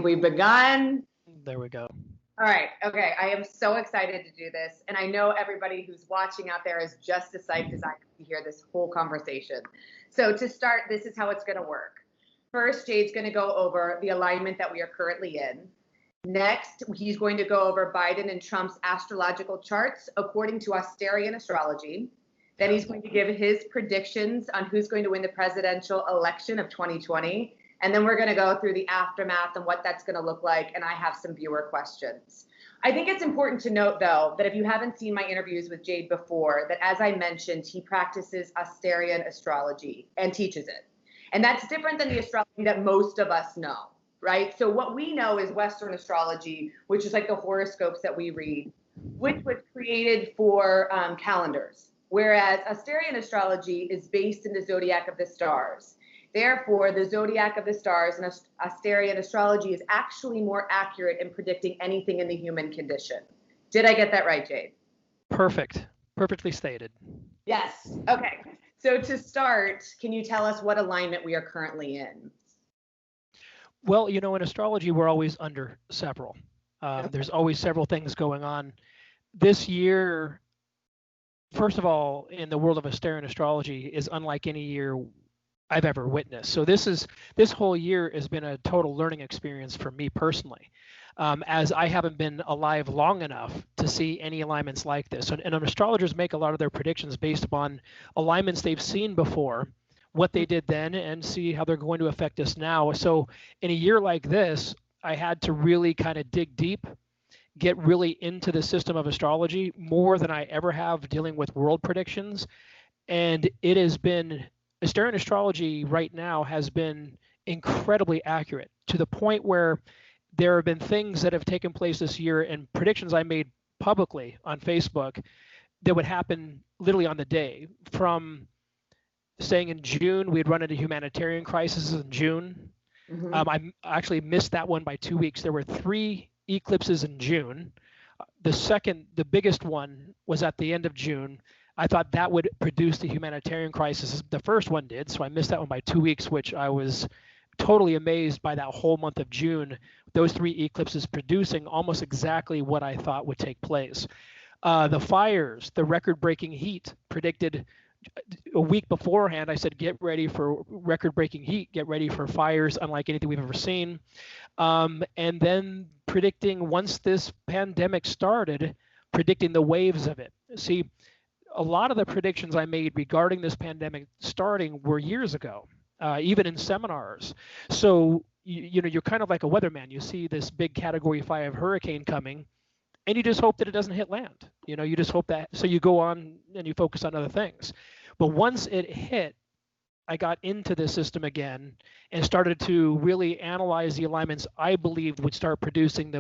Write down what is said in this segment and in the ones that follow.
We've begun. There we go. All right. Okay. I am so excited to do this. And I know everybody who's watching out there is just as psyched as I am to hear this whole conversation. So to start, this is how it's going to work. First, Jade's going to go over the alignment that we are currently in. Next, he's going to go over Biden and Trump's astrological charts according to Asterian astrology. Then he's going to give his predictions on who's going to win the presidential election of 2020. And then we're going to go through the aftermath and what that's going to look like. And I have some viewer questions. I think it's important to note, though, that if you haven't seen my interviews with Jade before, that as I mentioned, he practices Asterian astrology and teaches it. And that's different than the astrology that most of us know, right? So what we know is Western astrology, which is like the horoscopes that we read, which was created for calendars, whereas Asterian astrology is based in the zodiac of the stars. Therefore, the zodiac of the stars and Asterian astrology is actually more accurate in predicting anything in the human condition. Did I get that right, Jade? Perfect. Perfectly stated. Yes. Okay. So to start, can you tell us what alignment we are currently in? Well, in astrology, we're always under several. There's always several things going on. This year, first of all, in the world of Asterian astrology is unlike any year I've ever witnessed. So this whole year has been a total learning experience for me personally, as I haven't been alive long enough to see any alignments like this. And astrologers make a lot of their predictions based upon alignments they've seen before, what they did then, and see how they're going to affect us now. So in a year like this, I had to really kind of dig deep, get really into the system of astrology more than I ever have dealing with world predictions. And it has been Asterian astrology right now has been incredibly accurate to the point where there have been things that have taken place this year and predictions I made publicly on Facebook that would happen literally on the day. From saying in June, we'd run into humanitarian crisis in June. Mm-hmm. I actually missed that one by 2 weeks. There were 3 eclipses in June. The biggest one was at the end of June. I thought that would produce the humanitarian crisis. The first one did, so I missed that one by 2 weeks, which I was totally amazed by that whole month of June, those 3 eclipses producing almost exactly what I thought would take place. The fires, the record-breaking heat predicted a week beforehand. I said, get ready for record-breaking heat, get ready for fires unlike anything we've ever seen. And then predicting once this pandemic started, predicting the waves of it. See, a lot of the predictions I made regarding this pandemic starting were years ago, even in seminars. So, you're kind of like a weatherman. You see this big Category 5 hurricane coming, and you just hope that it doesn't hit land. You just hope that. So you go on and you focus on other things. But once it hit, I got into the system again and started to really analyze the alignments I believed would start producing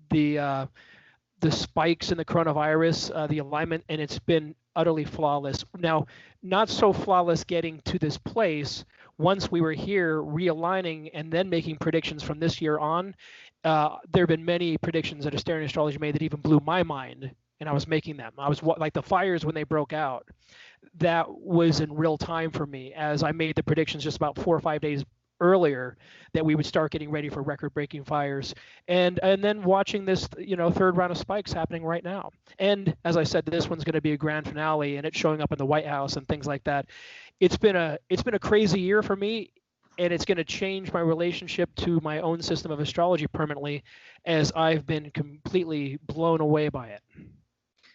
the spikes in the coronavirus, the alignment, and it's been utterly flawless. Now, not so flawless getting to this place. Once we were here realigning and then making predictions from this year on, there have been many predictions that Asterian astrology made that even blew my mind, and I was making them. I was like the fires when they broke out. That was in real time for me, as I made the predictions just about 4 or 5 days earlier that we would start getting ready for record-breaking fires, and then watching this third round of spikes happening right now. And as I said, this one's going to be a grand finale, and it's showing up in the White House and things like that. It's been a crazy year for me, and it's going to change my relationship to my own system of astrology permanently, as I've been completely blown away by it.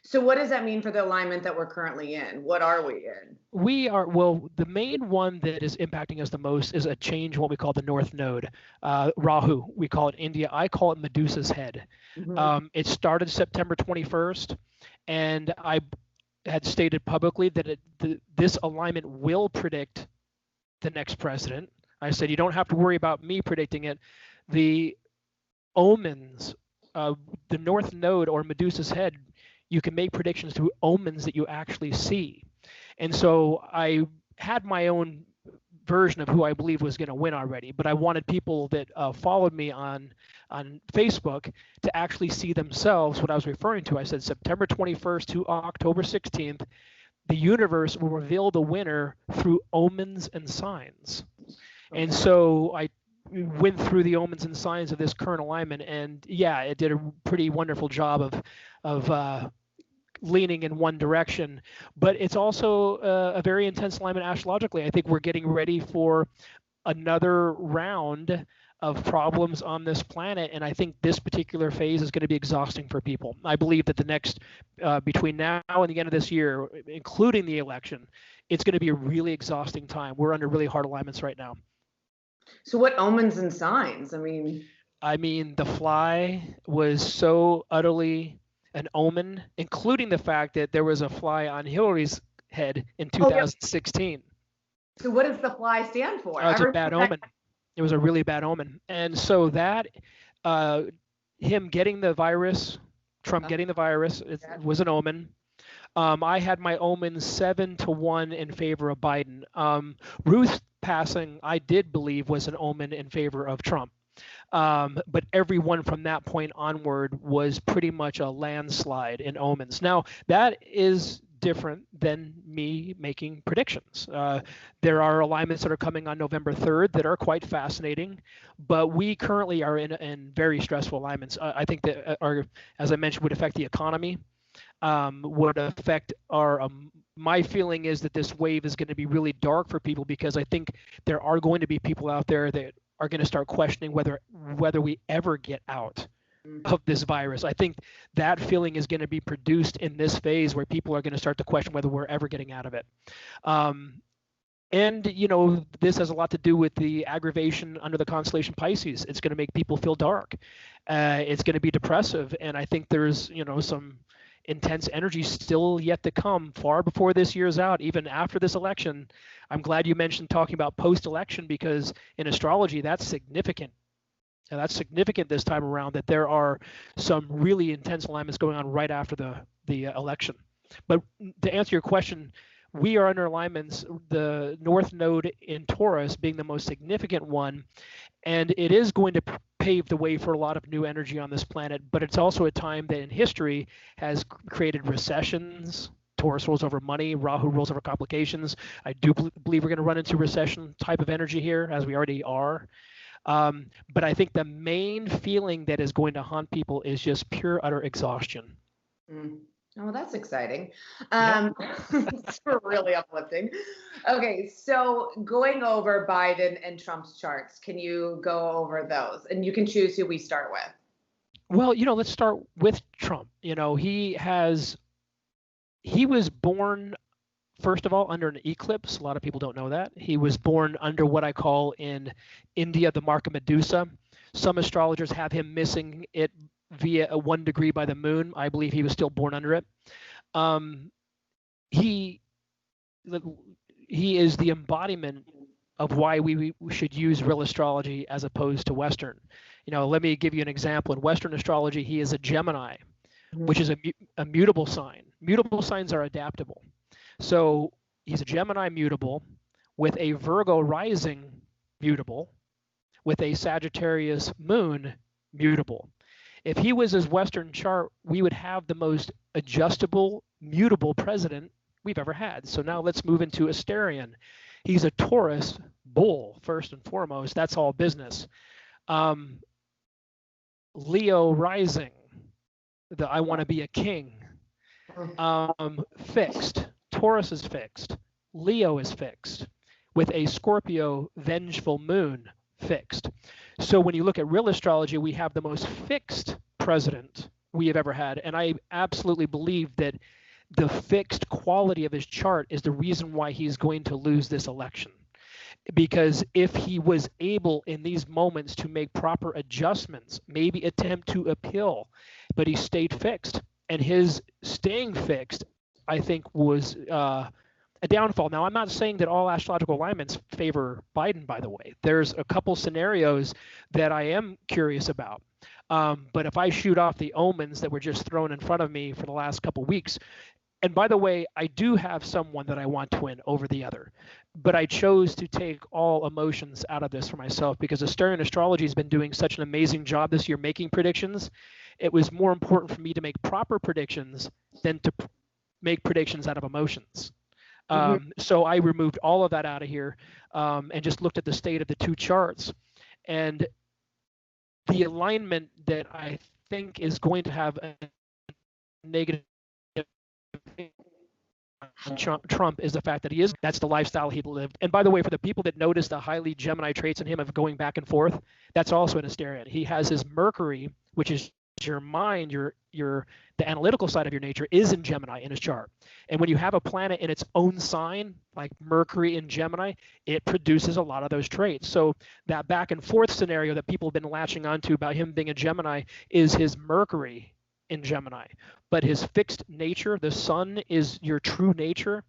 So what does that mean for the alignment that we're currently in? What are we in? The main one that is impacting us the most is a change in what we call the North Node, Rahu. We call it India. I call it Medusa's head. Mm-hmm. It started September 21st, and I had stated publicly that this alignment will predict the next president. I said, you don't have to worry about me predicting it. The omens, the North Node or Medusa's head, you can make predictions through omens that you actually see. And so I had my own version of who I believe was going to win already, but I wanted people that followed me on Facebook to actually see themselves what I was referring to. I said September 21st to October 16th, the universe will reveal the winner through omens and signs. And so I went through the omens and signs of this current alignment, and yeah, it did a pretty wonderful job of leaning in one direction. But it's also a very intense alignment astrologically. I think we're getting ready for another round of problems on this planet, and I think this particular phase is going to be exhausting for people. I believe that the next between now and the end of this year, including the election, it's going to be a really exhausting time. We're under really hard alignments right now. So what omens and signs? I mean, the fly was so utterly an omen, including the fact that there was a fly on Hillary's head in 2016. So what does the fly stand for? It's a bad omen. It was a really bad omen. And so that him getting the virus, Trump getting the virus, it was an omen. I had my omens 7-1 in favor of Biden. Ruth passing, I did believe, was an omen in favor of Trump. But everyone from that point onward was pretty much a landslide in omens. Now, that is different than me making predictions. There are alignments that are coming on November 3rd that are quite fascinating, but we currently are in very stressful alignments. I think that are, as I mentioned, would affect the economy, would affect our my feeling is that this wave is going to be really dark for people, because I think there are going to be people out there that are going to start questioning whether we ever get out of this virus. I think that feeling is going to be produced in this phase, where people are going to start to question whether we're ever getting out of it. And, you know, this has a lot to do with the aggravation under the constellation Pisces. It's going to make people feel dark. It's going to be depressive. And I think there's, you know, some intense energy still yet to come far before this year's out, even after this election. I'm glad you mentioned talking about post-election, because in astrology, that's significant. And that's significant this time around, that there are some really intense alignments going on right after the election. But to answer your question, we are under alignments, the North Node in Taurus being the most significant one, and it is going to pave the way for a lot of new energy on this planet. But it's also a time that in history has created recessions. Taurus rules over money, Rahu rules over complications. I do believe we're going to run into recession type of energy here, as we already are. But I think the main feeling that is going to haunt people is just pure, utter exhaustion. Oh, that's exciting. It's really uplifting. Okay, so going over Biden and Trump's charts, can you go over those? And you can choose who we start with. Well, you know, let's start with Trump. You know, he was born, first of all, under an eclipse. A lot of people don't know that. He was born under what I call in India the mark of Medusa. Some astrologers have him missing it via 1 degree by the moon. I believe he was still born under it. He is the embodiment of why we should use real astrology as opposed to Western. You know, let me give you an example. In Western astrology, he is a Gemini, which is a mutable sign. Mutable signs are adaptable. So he's a Gemini mutable with a Virgo rising mutable with a Sagittarius moon mutable. If he was his Western chart, we would have the most adjustable, mutable president we've ever had. So now let's move into Asterian. He's a Taurus bull, first and foremost. That's all business. Leo rising, the I want to be a king. Fixed. Taurus is fixed. Leo is fixed. With a Scorpio vengeful moon fixed. So when you look at real astrology, we have the most fixed president we have ever had. And I absolutely believe that the fixed quality of his chart is the reason why he's going to lose this election. Because if he was able in these moments to make proper adjustments, maybe attempt to appeal, but he stayed fixed. And his staying fixed, I think, was a downfall. Now, I'm not saying that all astrological alignments favor Biden, by the way. There's a couple scenarios that I am curious about. But if I shoot off the omens that were just thrown in front of me for the last couple weeks, and by the way, I do have someone that I want to win over the other, but I chose to take all emotions out of this for myself because Asterian astrology has been doing such an amazing job this year making predictions. It was more important for me to make proper predictions than to make predictions out of emotions. So I removed all of that out of here and just looked at the state of the two charts. And the alignment that I think is going to have a negative on Trump is the fact that that's the lifestyle he lived. And by the way, for the people that notice the highly Gemini traits in him of going back and forth, that's also an Asterian. He has his Mercury, which is your mind, the analytical side of your nature, is in Gemini in his chart. And when you have a planet in its own sign, like Mercury in Gemini, it produces a lot of those traits. So that back and forth scenario that people have been latching onto about him being a Gemini is his Mercury in Gemini. But his fixed nature, the sun is your true nature,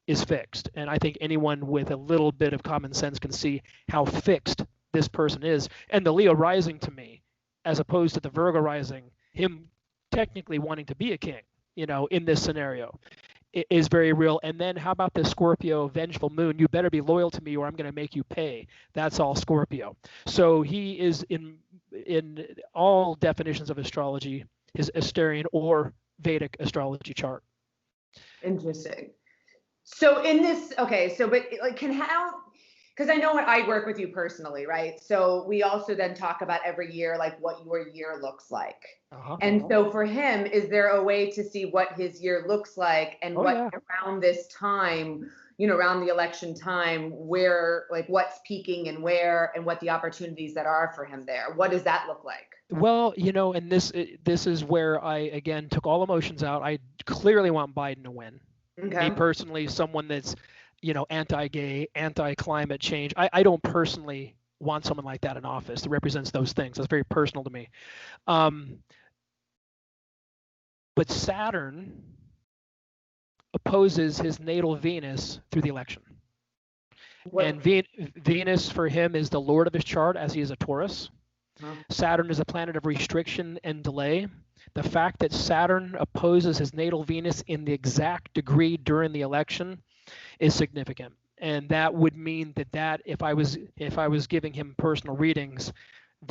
is fixed. And I think anyone with a little bit of common sense can see how fixed this person is. And the Leo rising, to me, as opposed to the Virgo rising, him technically wanting to be a king, in this scenario, is very real. And then how about the Scorpio vengeful moon? You better be loyal to me or I'm going to make you pay. That's all Scorpio. So he is in all definitions of astrology, his Asterian or Vedic astrology chart. Interesting. So in this, okay, so but like because I know I work with you personally, right? So we also then talk about every year, like what your year looks like. And so for him, is there a way to see what his year looks like and around this time, around the election time, where, like, what's peaking and where, and what the opportunities that are for him there? What does that look like? Well, and this is where I, again, took all emotions out. I clearly want Biden to win. Okay. Me personally, someone that's, anti-gay, anti-climate change. I don't personally want someone like that in office that represents those things. That's very personal to me. But Saturn opposes his natal Venus through the election. What? And Venus for him is the lord of his chart, as he is a Taurus. Huh. Saturn is a planet of restriction and delay. The fact that Saturn opposes his natal Venus in the exact degree during the election is significant. And that would mean that if I was giving him personal readings,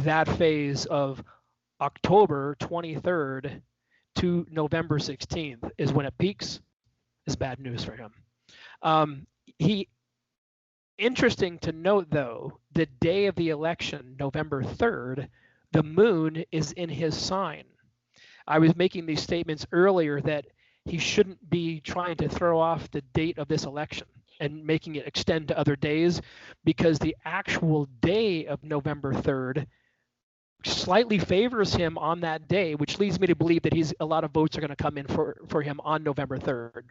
that phase of October 23rd to November 16th is when it peaks, is bad news for him. Interesting to note, though, the day of the election, November 3rd, the moon is in his sign. I was making these statements earlier that he shouldn't be trying to throw off the date of this election and making it extend to other days, because the actual day of November 3rd slightly favors him on that day, which leads me to believe that a lot of votes are going to come in for him on November 3rd.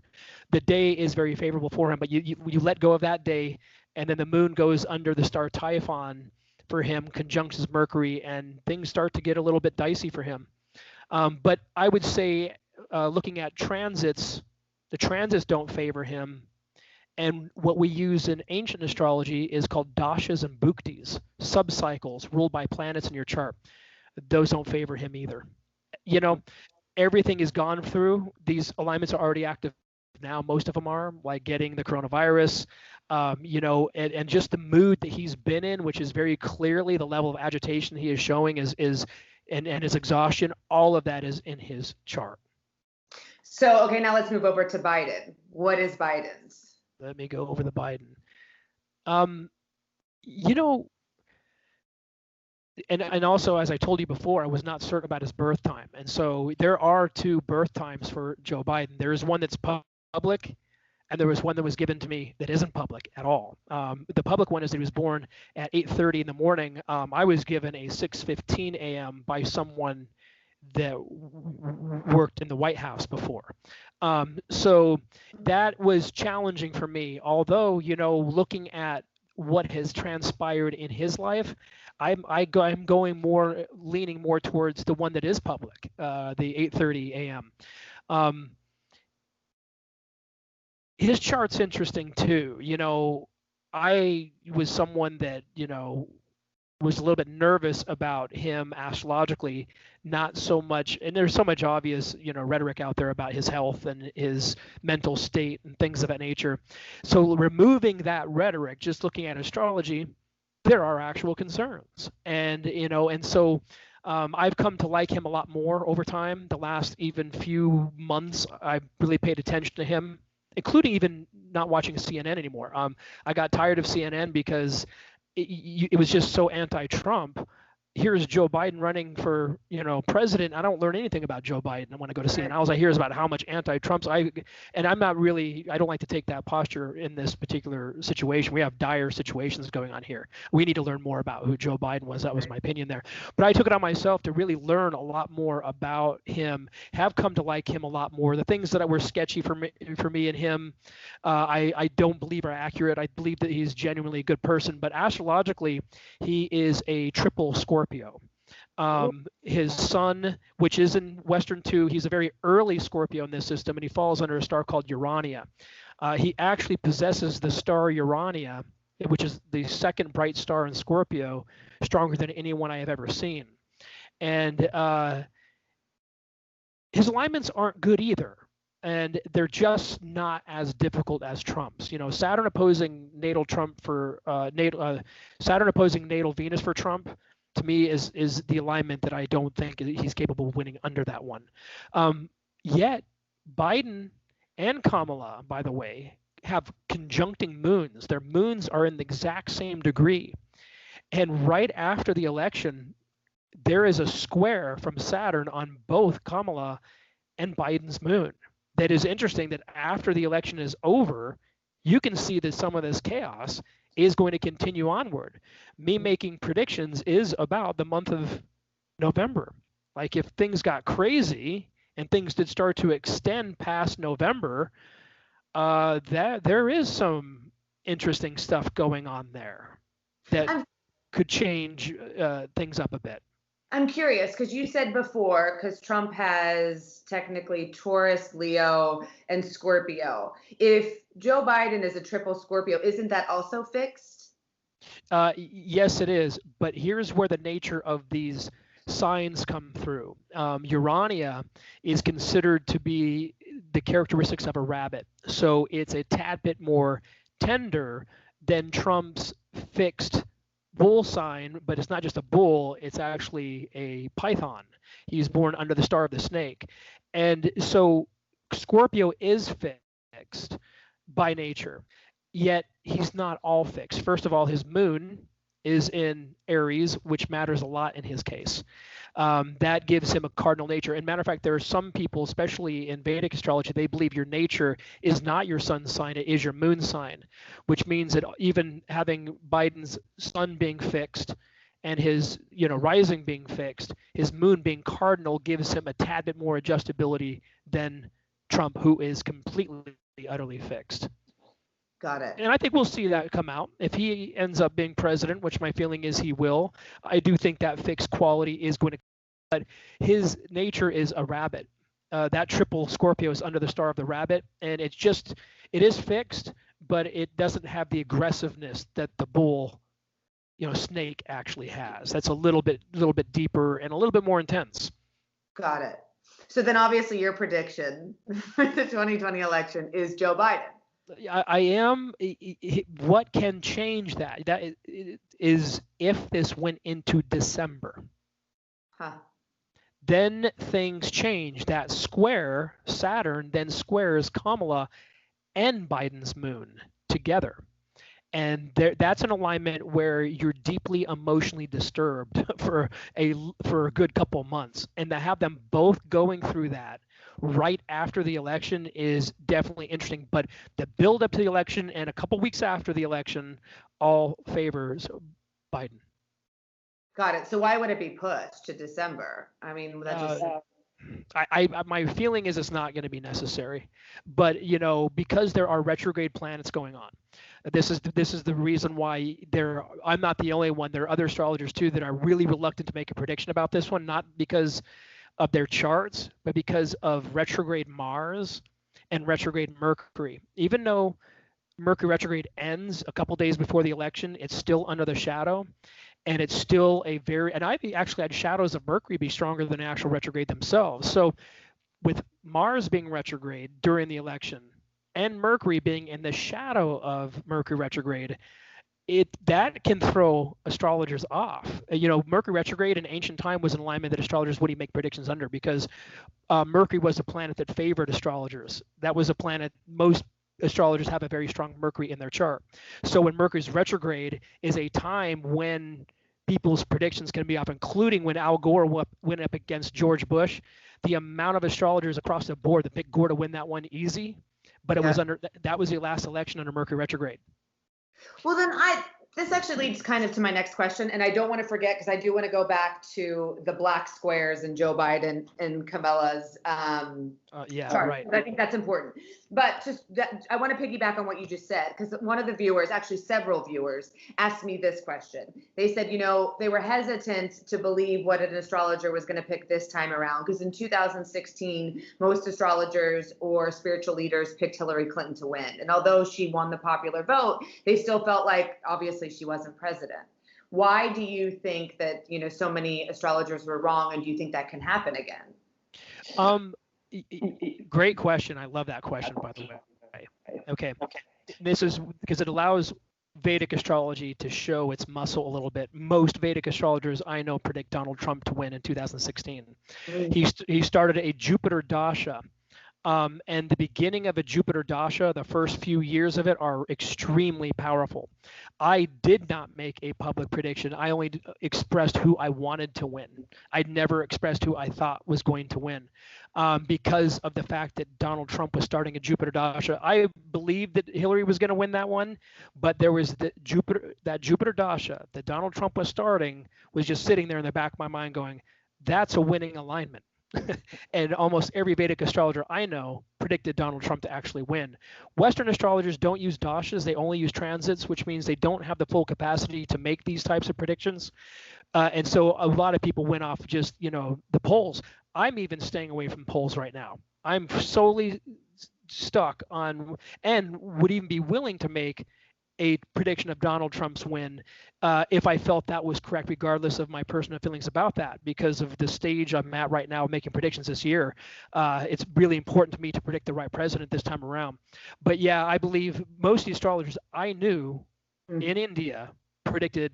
The day is very favorable for him, but you let go of that day, and then the moon goes under the star Typhon for him, conjuncts Mercury, and things start to get a little bit dicey for him. But I would say, looking at transits, the transits don't favor him. And what we use in ancient astrology is called dashas and bhuktis, subcycles ruled by planets in your chart. Those don't favor him either. Everything is gone through. These alignments are already active now. Most of them are, like getting the coronavirus, and just the mood that he's been in, which is very clearly the level of agitation he is showing and his exhaustion. All of that is in his chart. So, okay, now let's move over to Biden. What is Biden's? Let me go over the Biden. And also, as I told you before, I was not certain about his birth time. And so there are two birth times for Joe Biden. There is one that's public, and there was one that was given to me that isn't public at all. The public one is that he was born at 8:30 in the morning. I was given a 6:15 a.m. by someone that worked in the White House before. So that was challenging for me. Although, looking at what has transpired in his life, I'm leaning more towards the one that is public, the 8:30 a.m. His chart's interesting too. I was someone that, was a little bit nervous about him astrologically, not so much, and there's so much obvious, rhetoric out there about his health and his mental state and things of that nature. So removing that rhetoric, just looking at astrology, there are actual concerns. And, so I've come to like him a lot more over time. The last even few months, I've really paid attention to him, including even not watching CNN anymore. I got tired of CNN because it was just so anti-Trump. Here's Joe Biden running for, president. I don't learn anything about Joe Biden when I go to CNN. All I hear is about how much anti-Trump's and I'm not really, I don't like to take that posture in this particular situation. We have dire situations going on here. We need to learn more about who Joe Biden was. That was my opinion there. But I took it on myself to really learn a lot more about him, have come to like him a lot more. The things that were sketchy for me and him, I don't believe are accurate. I believe that he's genuinely a good person, but astrologically, he is a triple Scorpio. His sun, which is in Western 2, he's a very early Scorpio in this system, and he falls under a star called Urania. He actually possesses the star Urania, which is the second bright star in Scorpio, stronger than anyone I have ever seen. And his alignments aren't good either. And they're just not as difficult as Trump's. Saturn opposing natal Trump for Saturn opposing natal Venus for Trump, to me, is the alignment that I don't think he's capable of winning under that one. Yet Biden and Kamala, by the way, have conjuncting moons. Their moons are in the exact same degree. And right after the election, there is a square from Saturn on both Kamala and Biden's moon. That is interesting that after the election is over, you can see that some of this chaos is going to continue onward. Me making predictions is about the month of November. Like if things got crazy and things did start to extend past November, there is some interesting stuff going on there that could change things up a bit. I'm curious because you said before, because Trump has technically Taurus, Leo, and Scorpio. If Joe Biden is a triple Scorpio, isn't that also fixed? Yes, it is. But here's where the nature of these signs come through. Urania is considered to be the characteristics of a rabbit. So it's a tad bit more tender than Trump's fixed bull sign, but it's not just a bull, it's actually a python. He's born under the star of the snake. And so Scorpio is fixed by nature, yet he's not all fixed. First of all, his moon is in Aries, which matters a lot in his case. That gives him a cardinal nature. And matter of fact, there are some people, especially in Vedic astrology, they believe your nature is not your sun sign, it is your moon sign, which means that even having Biden's sun being fixed and his rising being fixed, his moon being cardinal gives him a tad bit more adjustability than Trump, who is completely, utterly fixed. Got it. And I think we'll see that come out. If he ends up being president, which my feeling is he will, I do think that fixed quality is going to, but his nature is a rabbit. That triple Scorpio is under the star of the rabbit, and it is fixed, but it doesn't have the aggressiveness that the bull, snake actually has. That's a little bit deeper and a little bit more intense. Got it. So then obviously your prediction for the 2020 election is Joe Biden. I am. What can change that? That is if this went into December. Then things change. That square, Saturn, then squares Kamala and Biden's moon together. And that's an alignment where you're deeply emotionally disturbed for a good couple months. And to have them both going through that right after the election is definitely interesting. But the build up to the election and a couple weeks after the election all favors Biden. Got it. So why would it be pushed to December? I mean, that just... my feeling is it's not going to be necessary, but because there are retrograde planets going on, this is the reason why I'm not the only one. There are other astrologers too that are really reluctant to make a prediction about this one, not because of their charts, but because of retrograde Mars and retrograde Mercury. Even though Mercury retrograde ends a couple days before the election, it's still under the shadow. And it's still and I've actually had shadows of Mercury be stronger than actual retrograde themselves. So with Mars being retrograde during the election and Mercury being in the shadow of Mercury retrograde, that can throw astrologers off. Mercury retrograde in ancient time was an alignment that astrologers wouldn't make predictions under because Mercury was a planet that favored astrologers. That was a planet most astrologers have a very strong Mercury in their chart. So when Mercury's retrograde is a time when people's predictions can be off, including when Al Gore went up against George Bush. The amount of astrologers across the board that picked Gore to win that one easy, but it was that was the last election under Mercury retrograde. Well, then this actually leads kind of to my next question, and I don't want to forget because I do want to go back to the black squares and Joe Biden and Kamala's chart. Right. I think that's important. But I want to piggyback on what you just said, because one of the viewers, actually several viewers, asked me this question. They said, they were hesitant to believe what an astrologer was going to pick this time around, because in 2016, most astrologers or spiritual leaders picked Hillary Clinton to win. And although she won the popular vote, they still felt like, obviously, she wasn't president. Why do you think that, so many astrologers were wrong, and do you think that can happen again? Great question. I love that question, by the way. Okay. This is because it allows Vedic astrology to show its muscle a little bit. Most Vedic astrologers I know predict Donald Trump to win in 2016. He started a Jupiter Dasha. And the beginning of a Jupiter Dasha, the first few years of it are extremely powerful. I did not make a public prediction. I only expressed who I wanted to win. I'd never expressed who I thought was going to win because of the fact that Donald Trump was starting a Jupiter Dasha. I believed that Hillary was going to win that one, but there was that Jupiter Dasha that Donald Trump was starting was just sitting there in the back of my mind going, that's a winning alignment. And almost every Vedic astrologer I know predicted Donald Trump to actually win. Western astrologers don't use dashas. They only use transits, which means they don't have the full capacity to make these types of predictions. And so a lot of people went off just, the polls. I'm even staying away from polls right now. I'm solely stuck on, and would even be willing to make a prediction of Donald Trump's win if I felt that was correct, regardless of my personal feelings about that, because of the stage I'm at right now making predictions this year. It's really important to me to predict the right president this time around. But yeah, I believe most of the astrologers I knew in India predicted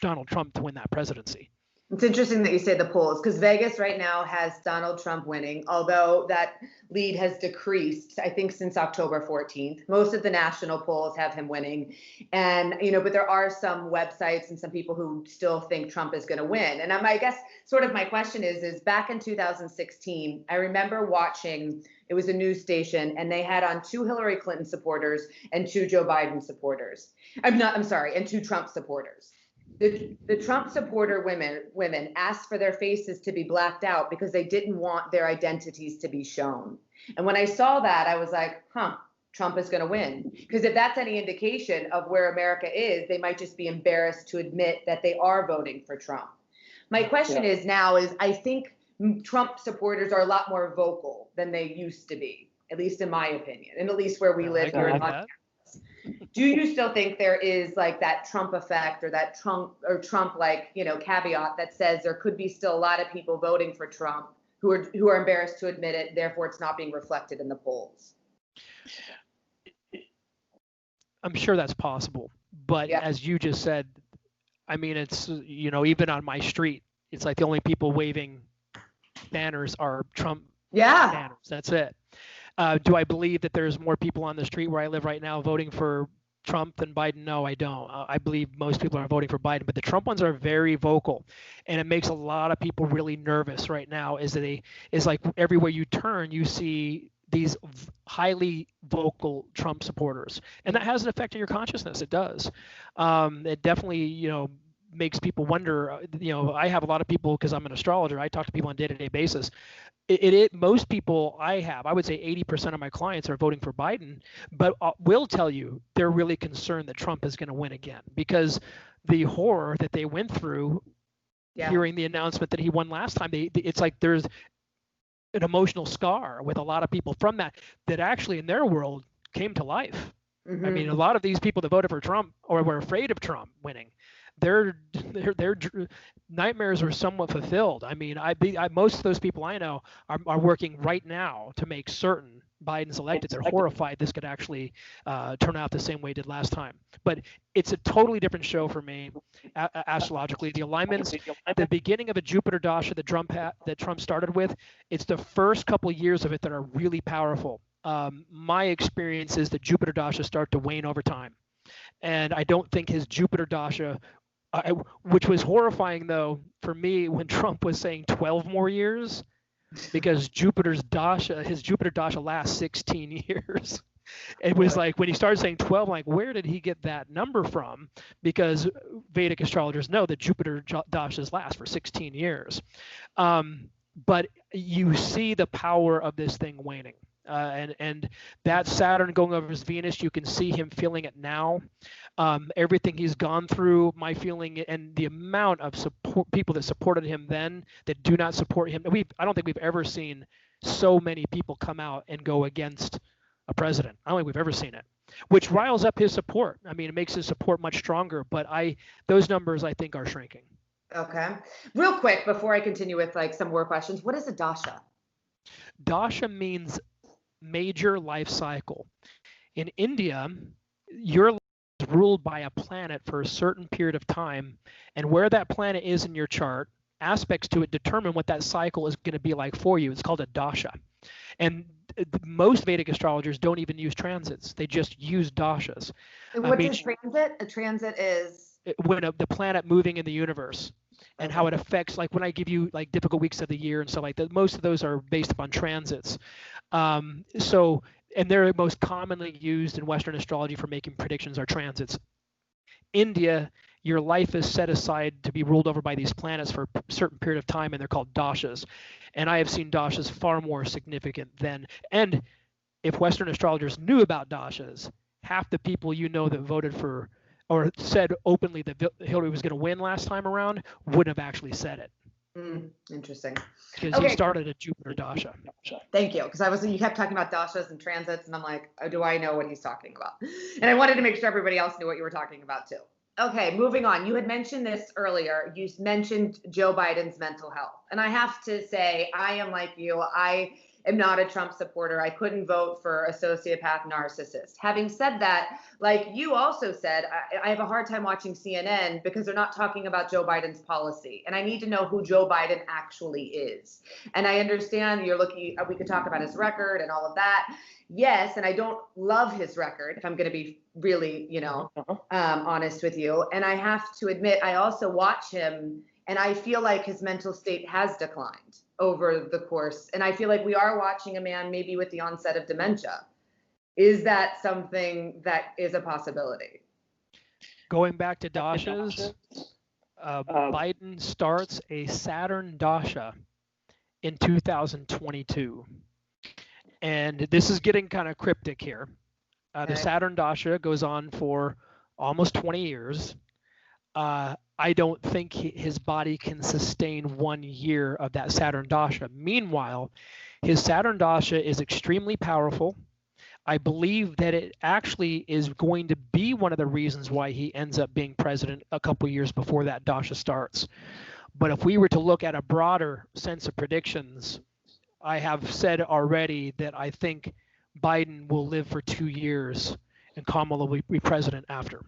Donald Trump to win that presidency. It's interesting that you say the polls, because Vegas right now has Donald Trump winning, although that lead has decreased, I think, since October 14th. Most of the national polls have him winning. And, but there are some websites and some people who still think Trump is going to win. And I guess sort of my question is back in 2016, I remember watching, it was a news station, and they had on 2 Hillary Clinton supporters and 2 Joe Biden supporters. And 2 Trump supporters. The Trump supporter women asked for their faces to be blacked out because they didn't want their identities to be shown. And when I saw that, I was like, Trump is going to win. Because if that's any indication of where America is, they might just be embarrassed to admit that they are voting for Trump. My question is I think Trump supporters are a lot more vocal than they used to be, at least in my opinion, and at least where we live here in Montana. Do you still think there is like that Trump effect or that Trump like, caveat that says there could be still a lot of people voting for Trump who are embarrassed to admit it, therefore it's not being reflected in the polls? I'm sure that's possible. But as you just said, I mean, it's, even on my street, it's like the only people waving banners are Trump banners. That's it. Do I believe that there's more people on the street where I live right now voting for Trump than Biden? No, I don't. I believe most people are voting for Biden, but the Trump ones are very vocal, and it makes a lot of people really nervous right now. Is like everywhere you turn, you see these highly vocal Trump supporters, and that has an effect on your consciousness. It does. It definitely, makes people wonder. I have a lot of people, because I'm an astrologer, I talk to people on a day-to-day basis. Most people I would say 80% of my clients are voting for Biden, but will tell you they're really concerned that Trump is going to win again, because the horror that they went through hearing the announcement that he won last time, it's like there's an emotional scar with a lot of people from that actually in their world came to life. Mm-hmm. I mean, a lot of these people that voted for Trump or were afraid of Trump winning, their nightmares were somewhat fulfilled. I mean, most of those people I know are working right now to make certain Biden's elected. They're horrified this could actually turn out the same way it did last time. But it's a totally different show for me, astrologically. The alignments at the beginning of a Jupiter Dasha that Trump started with, it's the first couple of years of it that are really powerful. my experience is that Jupiter Dasha start to wane over time. And I don't think his Jupiter Dasha, which was horrifying though for me when Trump was saying 12 more years, because his Jupiter Dasha lasts 16 years. It was like when he started saying 12, like, where did he get that number from? Because Vedic astrologers know that Jupiter dashas last for 16 years. But you see the power of this thing waning. And that Saturn going over his Venus, you can see him feeling it now. Everything he's gone through, my feeling, and the amount of support, people that supported him then that do not support him. I don't think we've ever seen so many people come out and go against a president. I don't think we've ever seen it, which riles up his support. I mean, it makes his support much stronger, but those numbers I think are shrinking. Okay. Real quick, before I continue with like some more questions, what is a dasha? Dasha means major life cycle. In India, your life is ruled by a planet for a certain period of time, and where that planet is in your chart, aspects to it determine what that cycle is going to be like for you. It's called a dasha. And most Vedic astrologers don't even use transits. They just use dashas. What is transit? A transit is when the planet moving in the universe and how it affects, like when I give you like difficult weeks of the year and stuff like that, most of those are based upon transits. And they're most commonly used in Western astrology for making predictions are transits. India, your life is set aside to be ruled over by these planets for a certain period of time, and they're called dashas. And I have seen dashas far more significant than, and if Western astrologers knew about dashas, half the people that voted for or said openly that Hillary was going to win last time around wouldn't have actually said it. Interesting. Because he started a Jupiter dasha. Thank you. Because you kept talking about dashas and transits, and I'm like, oh, do I know what he's talking about? And I wanted to make sure everybody else knew what you were talking about too. Okay, moving on. You had mentioned this earlier. You mentioned Joe Biden's mental health. And I have to say, I am like you. I am not a Trump supporter. I couldn't vote for a sociopath narcissist. Having said that, like you also said, I have a hard time watching CNN because they're not talking about Joe Biden's policy. And I need to know who Joe Biden actually is. And I understand we could talk about his record and all of that. Yes, and I don't love his record, if I'm going to be really, honest with you. And I have to admit, I also watch him, and I feel like his mental state has declined over the course. And I feel like we are watching a man maybe with the onset of dementia. Is that something that is a possibility? Going back to dashas, Biden starts a Saturn dasha in 2022. And this is getting kind of cryptic here. The Saturn dasha goes on for almost 20 years. I don't think his body can sustain 1 year of that Saturn dasha. Meanwhile, his Saturn dasha is extremely powerful. I believe that it actually is going to be one of the reasons why he ends up being president a couple years before that dasha starts. But if we were to look at a broader sense of predictions, I have said already that I think Biden will live for 2 years and Kamala will be president after.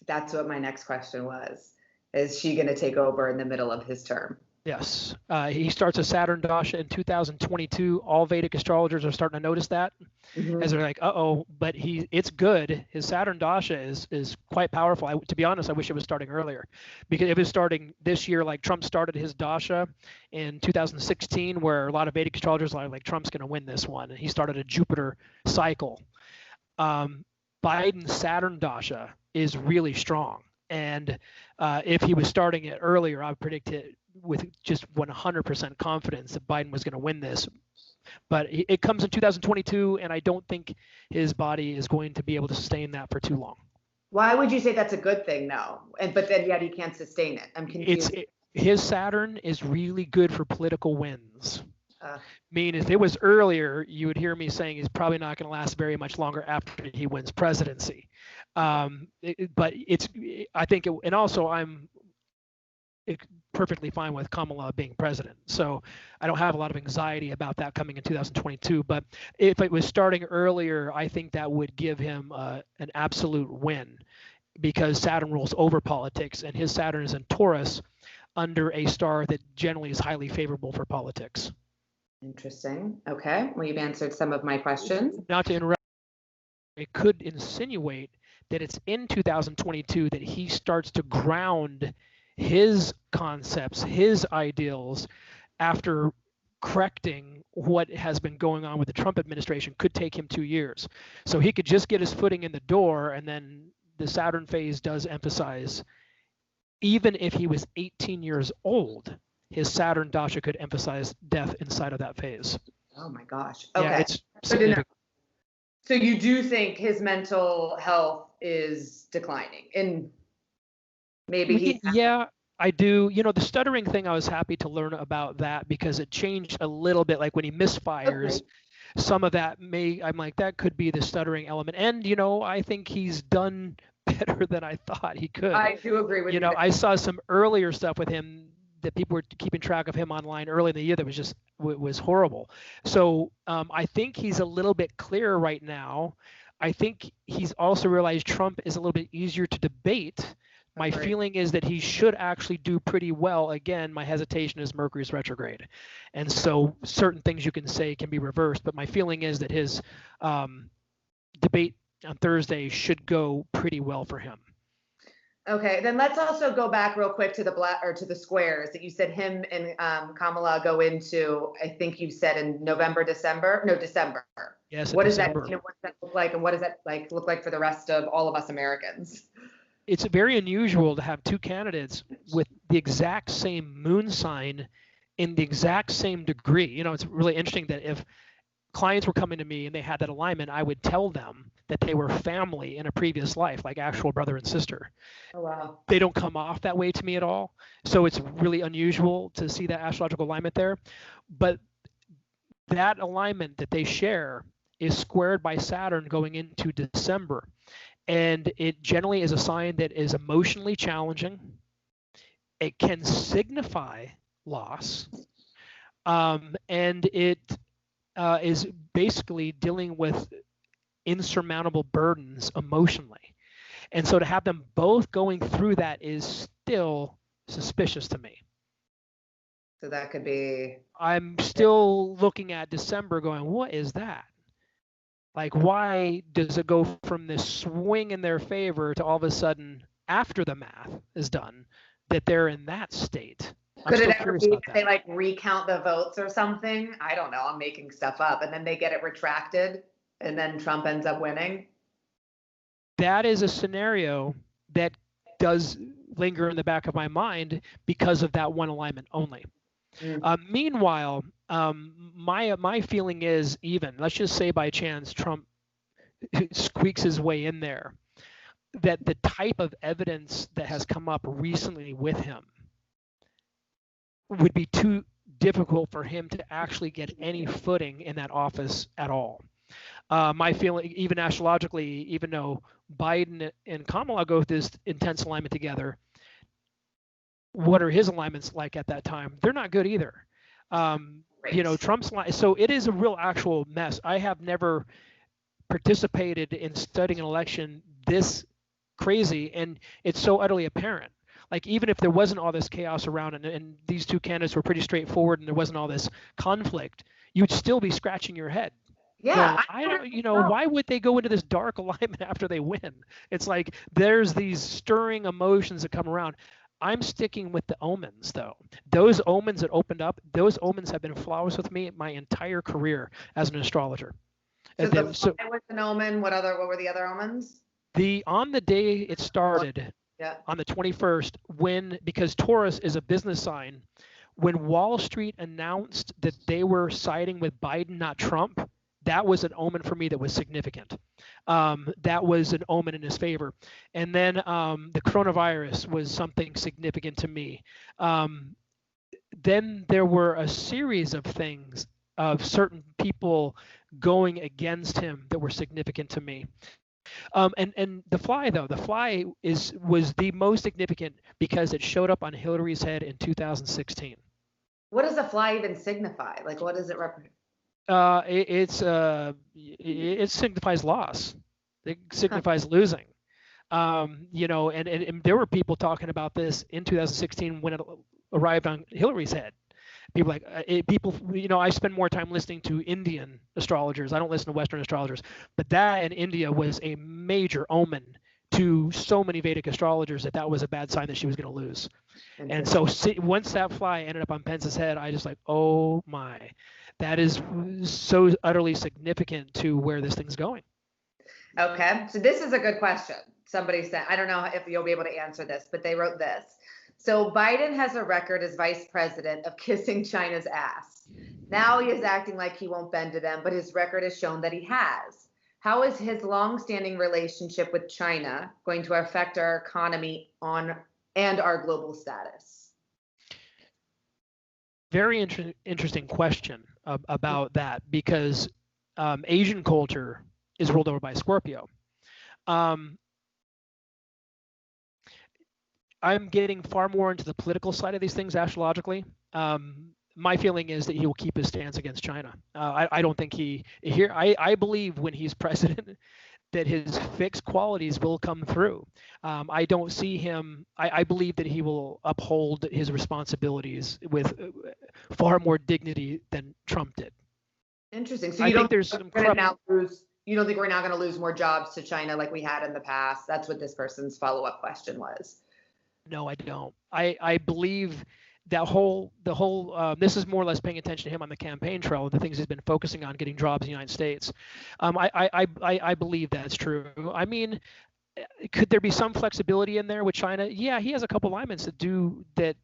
That's what my next question was. Is she going to take over in the middle of his term? Yes. He starts a Saturn dasha in 2022. All Vedic astrologers are starting to notice that as they're like, but it's good. His Saturn dasha is quite powerful. To be honest, I wish it was starting earlier, because if it was starting this year, like Trump started his dasha in 2016, where a lot of Vedic astrologers are like, Trump's going to win this one. And he started a Jupiter cycle. Biden's Saturn dasha is really strong. And if he was starting it earlier, I would predict it with just 100% confidence that Biden was going to win this. But it comes in 2022, and I don't think his body is going to be able to sustain that for too long. Why would you say that's a good thing, though? But then yet he can't sustain it. I'm confused. His Saturn is really good for political wins. I mean, if it was earlier, you would hear me saying he's probably not going to last very much longer after he wins presidency. But and also I'm perfectly fine with Kamala being president. So I don't have a lot of anxiety about that coming in 2022. But if it was starting earlier, I think that would give him an absolute win, because Saturn rules over politics, and his Saturn is in Taurus under a star that generally is highly favorable for politics. Interesting. Okay. Well, you've answered some of my questions. Not to interrupt, it could insinuate that it's in 2022 that he starts to ground his concepts, his ideals, after correcting what has been going on with the Trump administration. Could take him 2 years. So he could just get his footing in the door, and then the Saturn phase does emphasize, even if he was 18 years old, his Saturn dasha could emphasize death inside of that phase. Oh my gosh. Okay. Yeah, it's Good to know. significant. So you do think his mental health is declining, and maybe he? Yeah, I do. You know, the stuttering thing, I was happy to learn about that because it changed a little bit. Like when he misfires, some of that I'm like, that could be the stuttering element. And, you know, I think he's done better than I thought he could. I do agree with you. You know, I saw some earlier stuff with him that people were keeping track of him online early in the year that was just was horrible. So I think he's a little bit clearer right now. I think he's also realized Trump is a little bit easier to debate. My feeling is that he should actually do pretty well. Again, my hesitation is Mercury's retrograde. And so certain things you can say can be reversed, but my feeling is that his debate on Thursday should go pretty well for him. Okay, then let's also go back real quick to the squares that you said him and Kamala go into. I think you said in December. Yes. What does that mean? What does that look like, and what does that look like for the rest of all of us Americans? It's very unusual to have two candidates with the exact same moon sign in the exact same degree. You know, it's really interesting that if clients were coming to me and they had that alignment, I would tell them that they were family in a previous life, like actual brother and sister. Oh, wow. They don't come off that way to me at all. So it's really unusual to see that astrological alignment there. But that alignment that they share is squared by Saturn going into December. And it generally is a sign that is emotionally challenging. It can signify loss. And it is basically dealing with insurmountable burdens emotionally. And so to have them both going through that is still suspicious to me. So that could be... I'm still looking at December going, what is that? Like, why does it go from this swing in their favor to all of a sudden, after the math is done, that they're in that state? Could it ever be that they like recount the votes or something? I don't know. I'm making stuff up. And then they get it retracted and then Trump ends up winning? That is a scenario that does linger in the back of my mind because of that one alignment only. Meanwhile, my feeling is, even, let's just say by chance Trump squeaks his way in there, that the type of evidence that has come up recently with him would be too difficult for him to actually get any footing in that office at all. My feeling, even astrologically, even though Biden and Kamala go with this intense alignment together, what are his alignments like at that time? They're not good either. You know, Trump's line. So it is a real actual mess. I have never participated in studying an election this crazy, and it's so utterly apparent. Like, even if there wasn't all this chaos around and these two candidates were pretty straightforward and there wasn't all this conflict, you'd still be scratching your head. Yeah. I don't, you know, why would they go into this dark alignment after they win? It's like there's these stirring emotions that come around. I'm sticking with the omens, though. Those omens that opened up, those omens have been flawless with me my entire career as an astrologer. So the fly was an omen. What were the other omens? On the day it started, on the 21st, because Taurus is a business sign, when Wall Street announced that they were siding with Biden, not Trump, that was an omen for me that was significant. That was an omen in his favor. And then the coronavirus was something significant to me. Then there were a series of things, of certain people going against him, that were significant to me. And the fly, though, was the most significant because it showed up on Hillary's head in 2016. What does a fly even signify? Like, what does it represent? It signifies loss. It signifies losing. You know, and there were people talking about this in 2016 when it arrived on Hillary's head. People I spend more time listening to Indian astrologers. I don't listen to Western astrologers, but that in India was a major omen to so many Vedic astrologers that was a bad sign that she was going to lose. And so once that fly ended up on Pence's head, I just like, oh my, that is so utterly significant to where this thing's going. Okay, so this is a good question. Somebody said, I don't know if you'll be able to answer this, but they wrote this. So Biden has a record as vice president of kissing China's ass. Now he is acting like he won't bend to them, but his record has shown that he has. How is his long-standing relationship with China going to affect our economy and our global status? Very interesting question about that, because Asian culture is ruled over by Scorpio. I'm getting far more into the political side of these things astrologically. My feeling is that he will keep his stance against China. I don't think I believe when he's president that his fixed qualities will come through. I don't see him, I believe that he will uphold his responsibilities with far more dignity than Trump did. Interesting. So you don't think we're now going to lose more jobs to China like we had in the past? That's what this person's follow-up question was. No, I don't. I believe that this is more or less paying attention to him on the campaign trail, the things he's been focusing on, getting jobs in the United States. I believe that's true. I mean, could there be some flexibility in there with China? Yeah, he has a couple alignments that do that.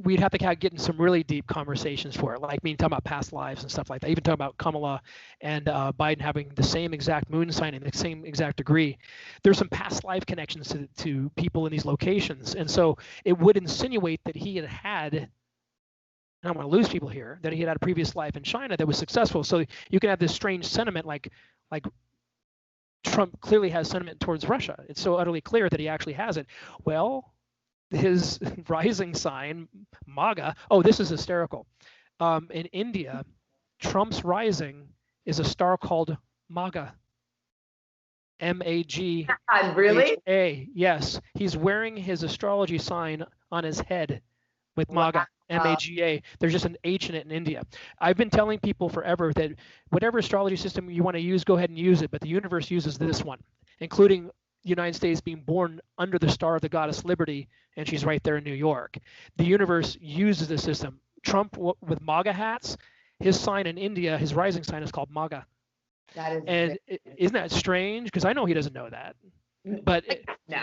We'd have to get in some really deep conversations for it, like talking about past lives and stuff like that. Even talking about Kamala and Biden having the same exact moon sign in the same exact degree. There's some past life connections to people in these locations, and so it would insinuate that he had. And I'm going to lose people here. That he had a previous life in China that was successful. So you can have this strange sentiment, like Trump clearly has sentiment towards Russia. It's so utterly clear that he actually has it. Well, his rising sign, MAGA. Oh, this is hysterical. In India, Trump's rising is a star called MAGA. M-A-G-H-A. Really? Yes. He's wearing his astrology sign on his head with MAGA. M-A-G-A. There's just an H in it in India. I've been telling people forever that whatever astrology system you want to use, go ahead and use it. But the universe uses this one, including the United States being born under the star of the goddess Liberty, and she's right there in New York. The universe uses the system. Trump with MAGA hats, his sign in India, his rising sign is called MAGA. Isn't that strange? Because I know he doesn't know that. But no.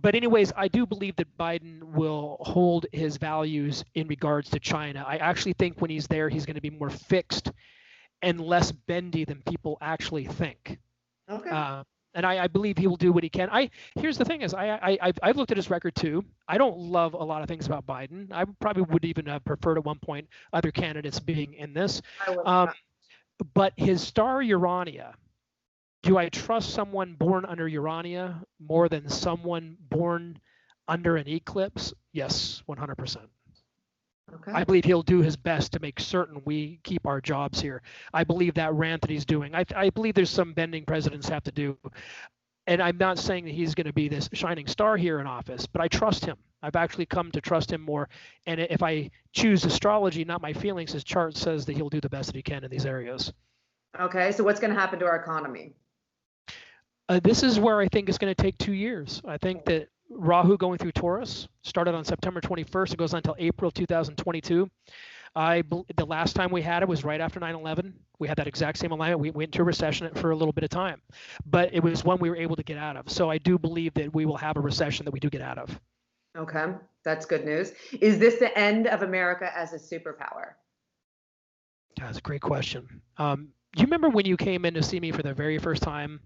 But anyways, I do believe that Biden will hold his values in regards to China. I actually think when he's there, he's going to be more fixed and less bendy than people actually think. Okay. And I believe he will do what he can. Here's the thing is I've looked at his record too. I don't love a lot of things about Biden. I probably would even have preferred at one point other candidates being in this. But his star Urania, do I trust someone born under Urania more than someone born under an eclipse? Yes, 100%. Okay. I believe he'll do his best to make certain we keep our jobs here. I believe that rant that he's doing, I believe there's some bending presidents have to do. And I'm not saying that he's going to be this shining star here in office, but I trust him. I've actually come to trust him more. And if I choose astrology, not my feelings, his chart says that he'll do the best that he can in these areas. Okay, so what's going to happen to our economy? This is where I think it's going to take 2 years. I think that Rahu going through Taurus started on September 21st. It goes on until April 2022. The last time we had it was right after 9/11. We had that exact same alignment. We went into a recession for a little bit of time, but it was one we were able to get out of. So I do believe that we will have a recession that we do get out of. Okay, that's good news. Is this the end of America as a superpower? That's a great question. Do you remember when you came in to see me for the very first time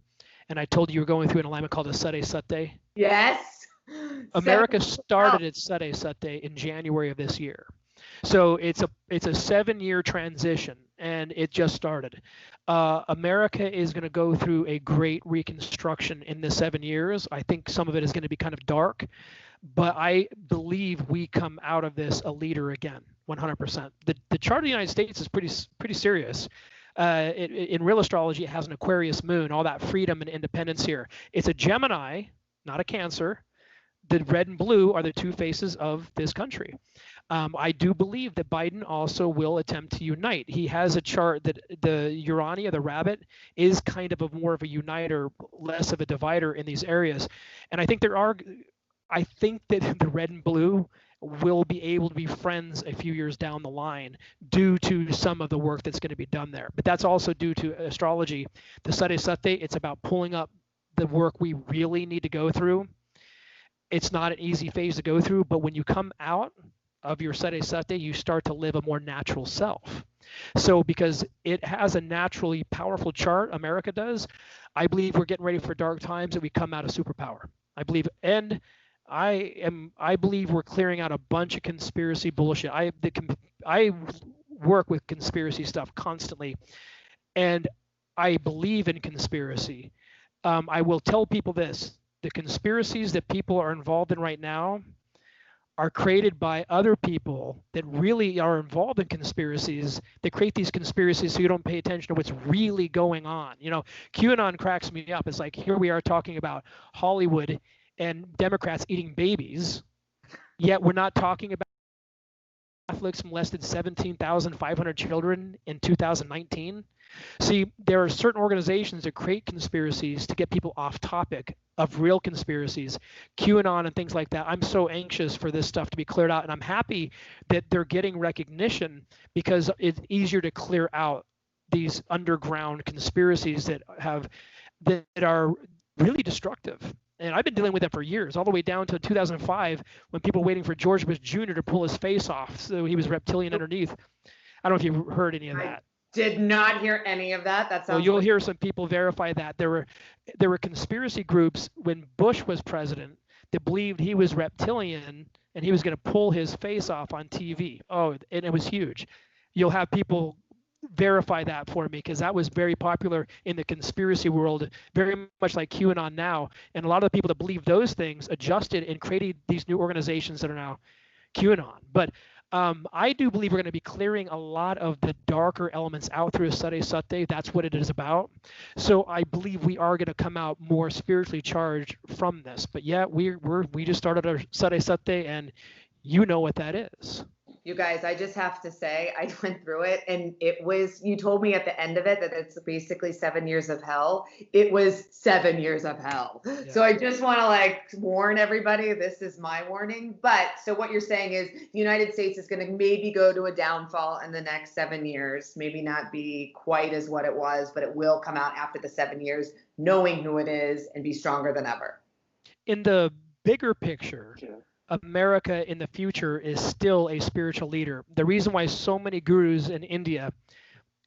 and I told you were going through an alignment called a Sade Sate? Yes. America started its Sade Sate in January of this year. So it's a 7-year transition, and it just started. America is going to go through a great reconstruction in the 7 years. I think some of it is going to be kind of dark, but I believe we come out of this a leader again, 100%. The chart of the United States is pretty serious. In real astrology, it has an Aquarius moon, all that freedom and independence here. It's a Gemini, not a Cancer. The red and blue are the two faces of this country. I do believe that Biden also will attempt to unite. He has a chart that the Urania, the rabbit, is kind of a more of a uniter, less of a divider in these areas. And I think I think that the red and blue will be able to be friends a few years down the line due to some of the work that's going to be done there. But that's also due to astrology. The Sade Sate, it's about pulling up the work we really need to go through. It's not an easy phase to go through, but when you come out of your Sade Sate, you start to live a more natural self. So because it has a naturally powerful chart, America does, I believe we're getting ready for dark times and we come out a superpower. I believe, and I believe we're clearing out a bunch of conspiracy bullshit. I work with conspiracy stuff constantly, and I believe in conspiracy. I will tell people this: the conspiracies that people are involved in right now are created by other people that really are involved in conspiracies. They create these conspiracies so you don't pay attention to what's really going on. You know, QAnon cracks me up. It's like, here we are talking about Hollywood and Democrats eating babies, yet we're not talking about Catholics molested 17,500 children in 2019. See, there are certain organizations that create conspiracies to get people off topic of real conspiracies, QAnon and things like that. I'm so anxious for this stuff to be cleared out, and I'm happy that they're getting recognition because it's easier to clear out these underground conspiracies that are really destructive. And I've been dealing with that for years, all the way down to 2005 when people were waiting for George Bush Jr. to pull his face off so he was reptilian underneath. I don't know if you've heard any of that. Did not hear any of that. That sounds. Well, you'll hear some people verify that. There were conspiracy groups when Bush was president that believed he was reptilian and he was going to pull his face off on TV. Oh, and it was huge. You'll have people verify that for me because that was very popular in the conspiracy world, very much like QAnon now. And a lot of the people that believe those things adjusted and created these new organizations that are now QAnon. But I do believe we're going to be clearing a lot of the darker elements out through Sade Sate. That's what it is about. So I believe we are going to come out more spiritually charged from this. But yeah, we just started our Sade Sate, and you know what that is. You guys, I just have to say, I went through it, and you told me at the end of it that it's basically 7 years of hell. It was 7 years of hell. Yeah. So I just want to warn everybody, this is my warning. But so what you're saying is the United States is going to maybe go to a downfall in the next 7 years, maybe not be quite as what it was, but it will come out after the 7 years, knowing who it is and be stronger than ever. In the bigger picture, America in the future is still a spiritual leader. The reason why so many gurus in India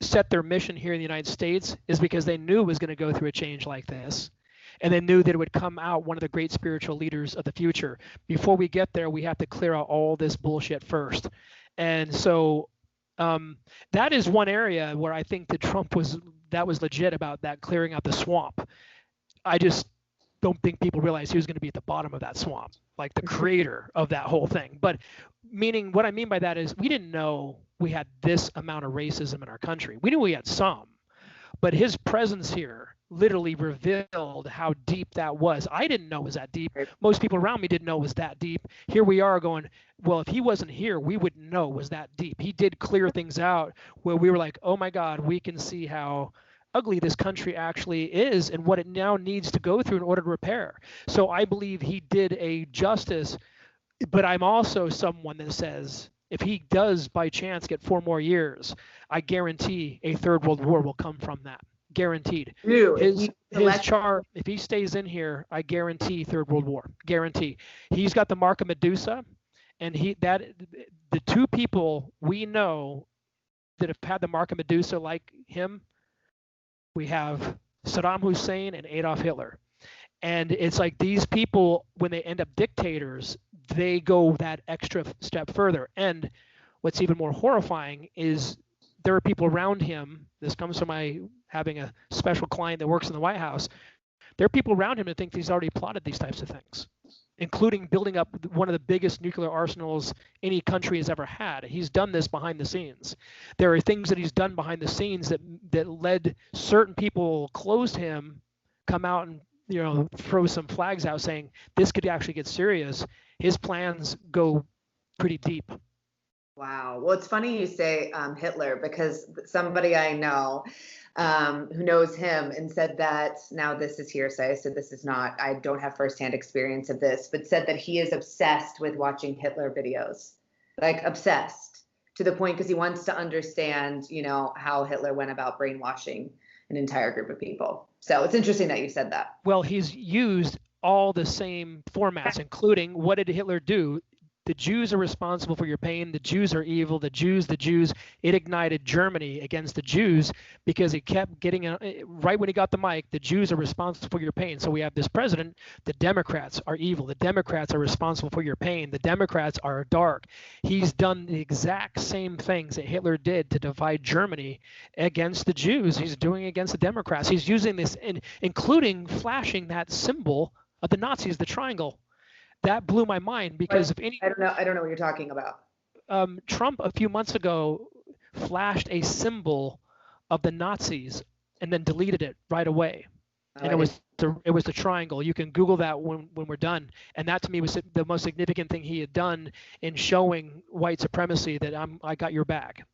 set their mission here in the United States is because they knew it was going to go through a change like this. And they knew that it would come out one of the great spiritual leaders of the future. Before we get there, we have to clear out all this bullshit first. And so that is one area where I think that Trump was legit about that, clearing out the swamp. I just don't think people realize he was going to be at the bottom of that swamp, like the creator of that whole thing. But meaning, what I mean by that is we didn't know we had this amount of racism in our country. We knew we had some, but his presence here literally revealed how deep that was. I didn't know it was that deep. Most people around me didn't know it was that deep. Here we are going, well, if he wasn't here, we wouldn't know it was that deep. He did clear things out where we were like, oh my God, we can see how ugly this country actually is and what it now needs to go through in order to repair. So I believe he did a justice, but I'm also someone that says if he does by chance get 4 more years, I guarantee a third world war will come from that. Guaranteed. His chart, if he stays in here, I guarantee third world war. Guarantee. He's got the mark of Medusa, and the two people we know that have had the mark of Medusa like him, we have Saddam Hussein and Adolf Hitler. And it's like these people, when they end up dictators, they go that extra step further. And what's even more horrifying is there are people around him. This comes from my having a special client that works in the White House. There are people around him that think he's already plotted these types of things, including building up one of the biggest nuclear arsenals any country has ever had. He's done this behind the scenes. There are things that he's done behind the scenes that led certain people close to him come out and throw some flags out saying this could actually get serious. His plans go pretty deep. Wow. Well, it's funny you say Hitler, because somebody I know who knows him and said that, now this is hearsay, so this is not, I don't have firsthand experience of this, but said that he is obsessed with watching Hitler videos, like obsessed to the point because he wants to understand, how Hitler went about brainwashing an entire group of people. So it's interesting that you said that. Well, he's used all the same formats, including what did Hitler do? The Jews are responsible for your pain. The Jews are evil. The Jews. It ignited Germany against the Jews because he kept getting right when he got the mic. The Jews are responsible for your pain. So we have this president. The Democrats are evil. The Democrats are responsible for your pain. The Democrats are dark. He's done the exact same things that Hitler did to divide Germany against the Jews. He's doing it against the Democrats. He's using this, including flashing that symbol of the Nazis, the triangle. That blew my mind because if any, I don't know what you're talking about. Trump a few months ago flashed a symbol of the Nazis and then deleted it right away. And it was the triangle. You can Google that when we're done. And that to me was the most significant thing he had done in showing white supremacy, that I got your back.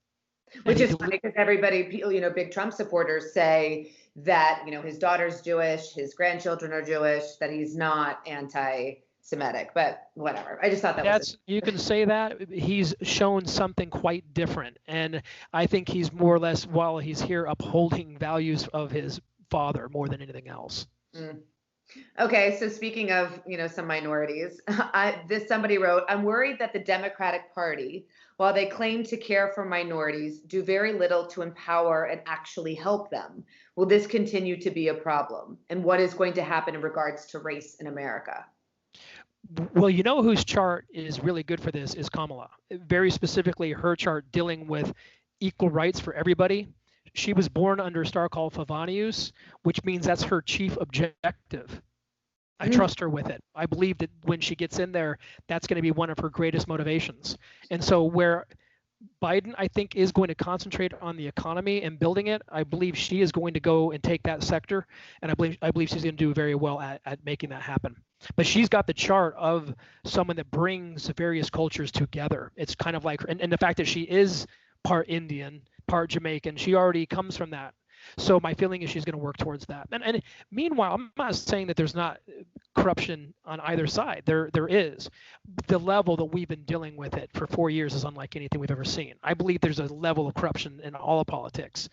Which is funny because everybody, big Trump supporters say that, his daughter's Jewish, his grandchildren are Jewish, that he's not anti-Semitic, but whatever. I just thought you can say that. He's shown something quite different. And I think he's more or less, while he's here, upholding values of his father more than anything else. Mm. Okay, so speaking of, some minorities, somebody wrote, I'm worried that the Democratic Party, while they claim to care for minorities, do very little to empower and actually help them. Will this continue to be a problem? And what is going to happen in regards to race in America? Well, whose chart is really good for this is Kamala. Very specifically, her chart dealing with equal rights for everybody. She was born under a star called Favonius, which means that's her chief objective. I trust her with it. I believe that when she gets in there, that's going to be one of her greatest motivations. And so where Biden, I think, is going to concentrate on the economy and building it, I believe she is going to go and take that sector. And I believe she's going to do very well at making that happen. But she's got the chart of someone that brings various cultures together. It's kind of like, and the fact that she is part Indian, part Jamaican, she already comes from that. So my feeling is she's going to work towards that. And meanwhile, I'm not saying that there's not corruption on either side. There is. The level that we've been dealing with it for 4 years is unlike anything we've ever seen. I believe there's a level of corruption in all of politics.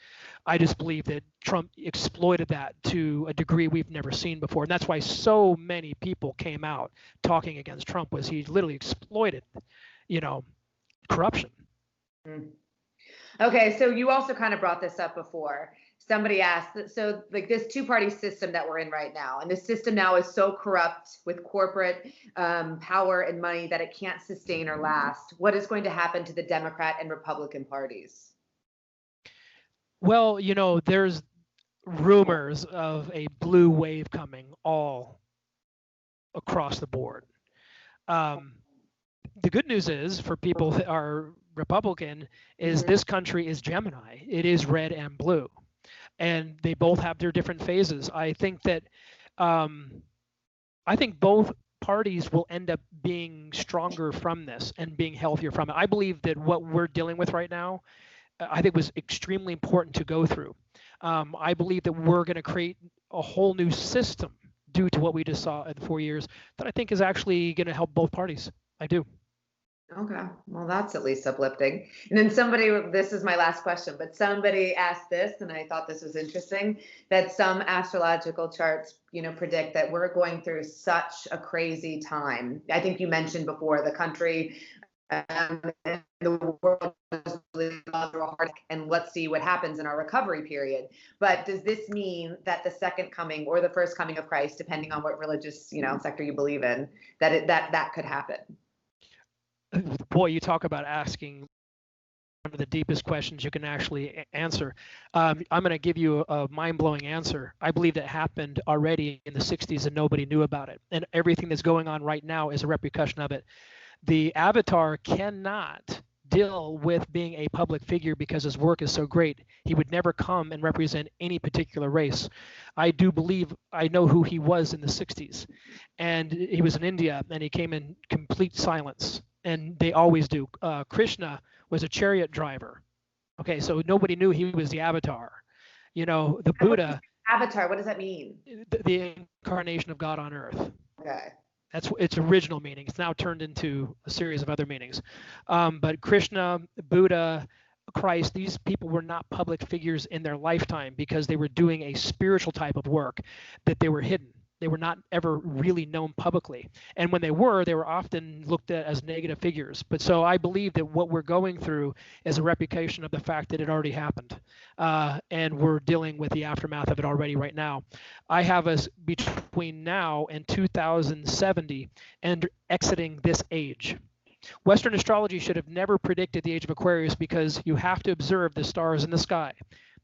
I just believe that Trump exploited that to a degree we've never seen before. And that's why so many people came out talking against Trump, was he literally exploited, corruption. Okay, so you also kind of brought this up before. Somebody asked, so like this two-party system that we're in right now, and this system now is so corrupt with corporate power and money that it can't sustain or last. What is going to happen to the Democrat and Republican parties? Well, there's rumors of a blue wave coming all across the board. The good news is, for people that are Republican, is this country is Gemini. It is red and blue. And they both have their different phases. I think that both parties will end up being stronger from this and being healthier from it. I believe that what we're dealing with right now, I think, was extremely important to go through. I believe that we're going to create a whole new system due to what we just saw in 4 years that I think is actually going to help both parties. I do. Okay, well, that's at least uplifting. And then this is my last question, but somebody asked this, and I thought this was interesting, that some astrological charts, predict that we're going through such a crazy time. I think you mentioned before, the country and the world is really hard, and let's see what happens in our recovery period. But does this mean that the second coming or the first coming of Christ, depending on what religious, sector you believe in, that could happen? Boy, you talk about asking one of the deepest questions you can actually answer. I'm going to give you a mind-blowing answer. I believe that happened already in the 60s and nobody knew about it. And everything that's going on right now is a repercussion of it. The avatar cannot deal with being a public figure because his work is so great. He would never come and represent any particular race. I do believe I know who he was in the 60s. And he was in India, and he came in complete silence. And they always do. Krishna was a chariot driver. Okay, so nobody knew he was the Avatar. You know, the Buddha, Avatar, what does that mean? the incarnation of God on earth. Okay. That's its original meaning. It's now turned into a series of other meanings. But Krishna, Buddha, Christ, these people were not public figures in their lifetime because they were doing a spiritual type of work that they were hidden. They were not ever really known publicly. And when they were often looked at as negative figures. But so I believe that what we're going through is a replication of the fact that it already happened. And we're dealing with the aftermath of it already right now. I have us between now and 2070 and exiting this age. Western astrology should have never predicted the age of Aquarius because you have to observe the stars in the sky.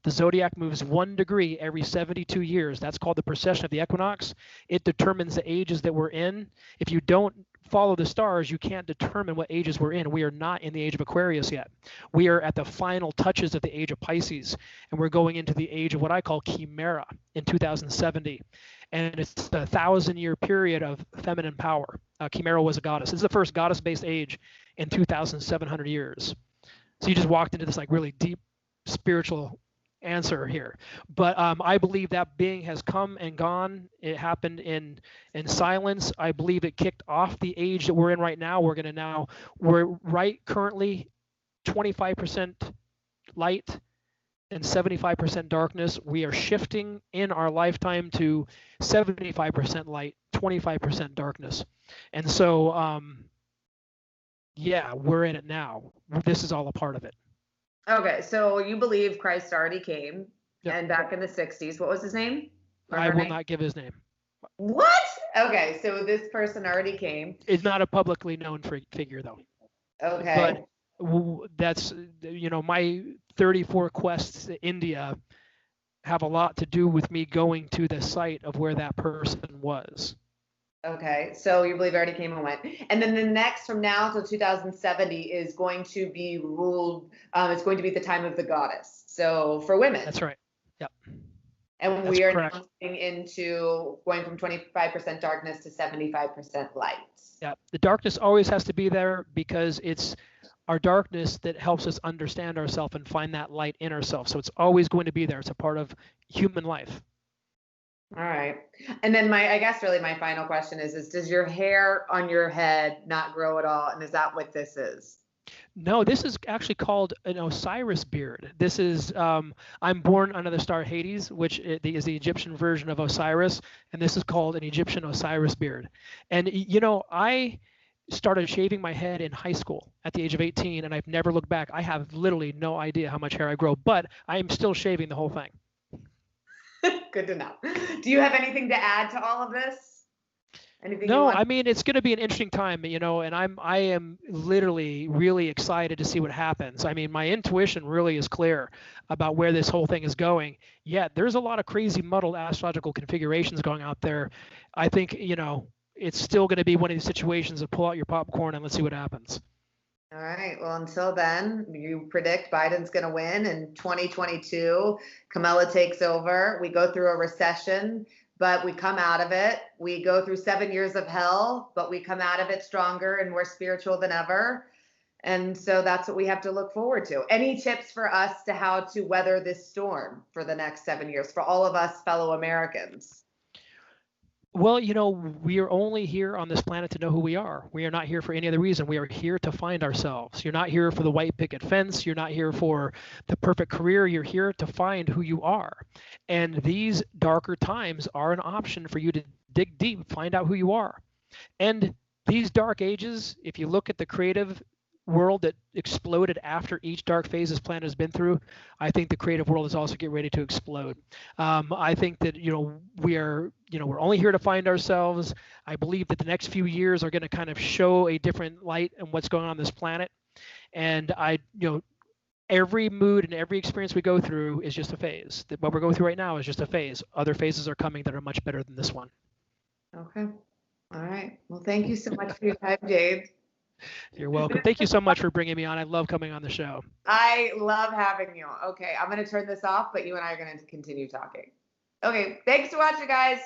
The zodiac moves 1 degree every 72 years. That's called the precession of the equinox. It determines the ages that we're in. If you don't follow the stars, you can't determine what ages we're in. We are not in the age of Aquarius yet. We are at the final touches of the age of Pisces, and we're going into the age of what I call Chimera in 2070. And it's a 1,000-year period of feminine power. Chimera was a goddess. This is the first goddess-based age in 2,700 years. So you just walked into this like really deep spiritual answer here, but I believe that being has come and gone. It happened in silence. I believe it kicked off the age that we're in right now. We're right currently 25% light and 75% darkness. We are shifting in our lifetime to 75% light, 25% darkness, and so yeah, we're in it now. This is all a part of it. Okay, so you believe Christ already came, Yep. and back in the 60s, what was his name? I will not give his name. What? Okay, so this person already came. It's not a publicly known figure, though. Okay. But that's, you know, my 34 quests to India have a lot to do with me going to the site of where that person was. Okay, so you believe already came and went. And then the next from now until 2070 is going to be ruled, it's going to be the time of the goddess. So for women. That's right. Yep. And we are now moving into going from 25% darkness to 75% light. Yeah, the darkness always has to be there because it's our darkness that helps us understand ourselves and find that light in ourselves. So it's always going to be there. It's a part of human life. All right. And then I guess really my final question is does your hair on your head not grow at all? And is that what this is? No, this is actually called an Osiris Beard. This is, I'm born under the star Hades, which is the Egyptian version of Osiris. And this is called an Egyptian Osiris Beard. And, you know, I started shaving my head in high school at the age of 18, and I've never looked back. I have literally no idea how much hair I grow, but I am still shaving the whole thing. Good to know. Do you have anything to add to all of this? Anything? No, I mean, it's going to be an interesting time, you know, and I am literally really excited to see what happens. I mean, my intuition really is clear about where this whole thing is going. Yet there's a lot of crazy muddled astrological configurations going out there. I think, you know, it's still going to be one of these situations of pull out your popcorn and let's see what happens. All right. Well, until then, you predict Biden's going to win in 2022. Kamala takes over. We go through a recession, but we come out of it. We go through 7 years of hell, but we come out of it stronger and more spiritual than ever. And so that's what we have to look forward to. Any tips for us to how to weather this storm for the next 7 years for all of us fellow Americans? Well, you know, we are only here on this planet to know who we are. We are not here for any other reason. We are here to find ourselves. You're not here for the white picket fence. You're not here for the perfect career. You're here to find who you are. And these darker times are an option for you to dig deep, find out who you are. And these dark ages, if you look at the creative world that exploded after each dark phase this planet has been through, I think the creative world is also getting ready to explode. I think that, you know, we're only here to find ourselves. I believe that the next few years are going to kind of show a different light in what's going on this planet. And every mood and every experience we go through is just a phase. What we're going through right now is just a phase. Other phases are coming that are much better than this one. Okay. All right. Well, thank you so much for your time, Jade. You're welcome. Thank you so much for bringing me on. I love coming on the show. I love having you. Okay, I'm going to turn this off, but you and I are going to continue talking. Okay, thanks for watching, guys.